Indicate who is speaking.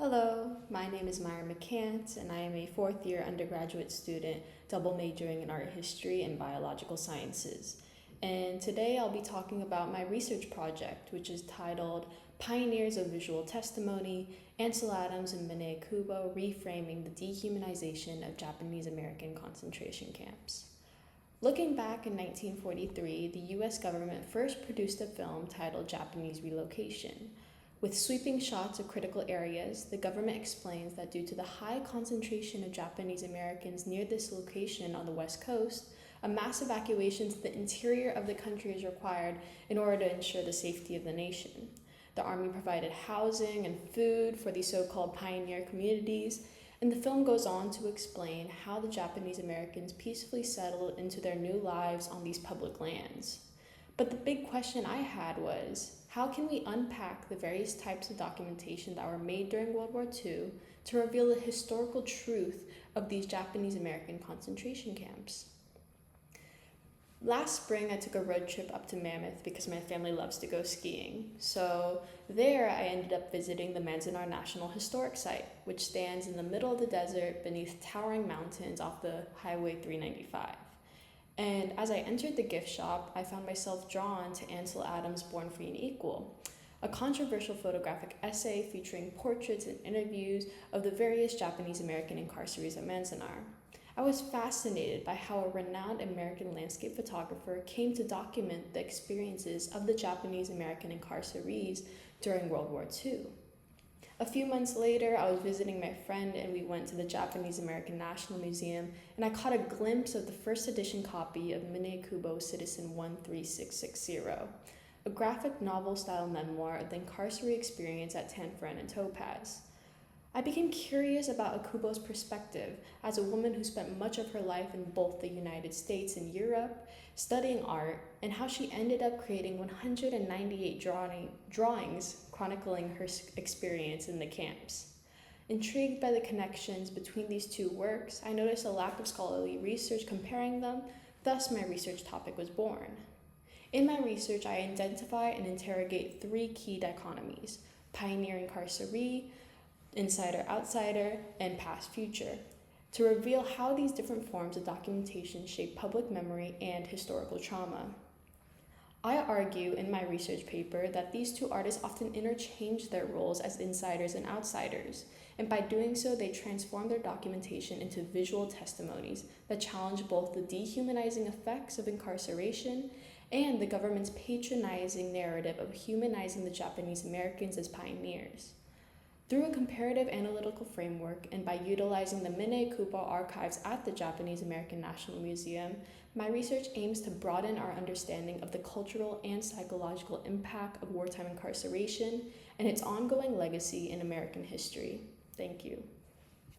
Speaker 1: Hello, my name is Myra McCants, and I am a fourth year undergraduate student double majoring in art history and biological sciences. And today I'll be talking about my research project, which is titled Pioneers of Visual Testimony, Ansel Adams and Mine Kubo Reframing the Dehumanization of Japanese American Concentration Camps. Looking back in 1943, the US government first produced a film titled Japanese Relocation. With sweeping shots of critical areas, the government explains that due to the high concentration of Japanese Americans near this location on the West Coast, a mass evacuation to the interior of the country is required in order to ensure the safety of the nation. The Army provided housing and food for these so-called pioneer communities, and the film goes on to explain how the Japanese Americans peacefully settled into their new lives on these public lands. But the big question I had was, how can we unpack the various types of documentation that were made during World War II to reveal the historical truth of these Japanese American concentration camps? Last spring, I took a road trip up to Mammoth because my family loves to go skiing. So there, I ended up visiting the Manzanar National Historic Site, which stands in the middle of the desert beneath towering mountains off the Highway 395. And as I entered the gift shop, I found myself drawn to Ansel Adams' Born Free and Equal, a controversial photographic essay featuring portraits and interviews of the various Japanese American incarcerees at Manzanar. I was fascinated by how a renowned American landscape photographer came to document the experiences of the Japanese American incarcerees during World War II. A few months later, I was visiting my friend and we went to the Japanese American National Museum, and I caught a glimpse of the first edition copy of Mine Kubo Citizen 13660, a graphic novel-style memoir of the incarceration experience at Tanforan and Topaz. I became curious about Akubo's perspective as a woman who spent much of her life in both the United States and Europe, studying art, and how she ended up creating 198 drawings chronicling her experience in the camps. Intrigued by the connections between these two works, I noticed a lack of scholarly research comparing them, thus my research topic was born. In my research, I identify and interrogate three key dichotomies: pioneer incarceree, insider-outsider, and past-future, to reveal how these different forms of documentation shape public memory and historical trauma. I argue in my research paper that these two artists often interchange their roles as insiders and outsiders, and by doing so, they transform their documentation into visual testimonies that challenge both the dehumanizing effects of incarceration and the government's patronizing narrative of humanizing the Japanese Americans as pioneers. Through a comparative analytical framework and by utilizing the Mine Kubo archives at the Japanese American National Museum, my research aims to broaden our understanding of the cultural and psychological impact of wartime incarceration and its ongoing legacy in American history. Thank you.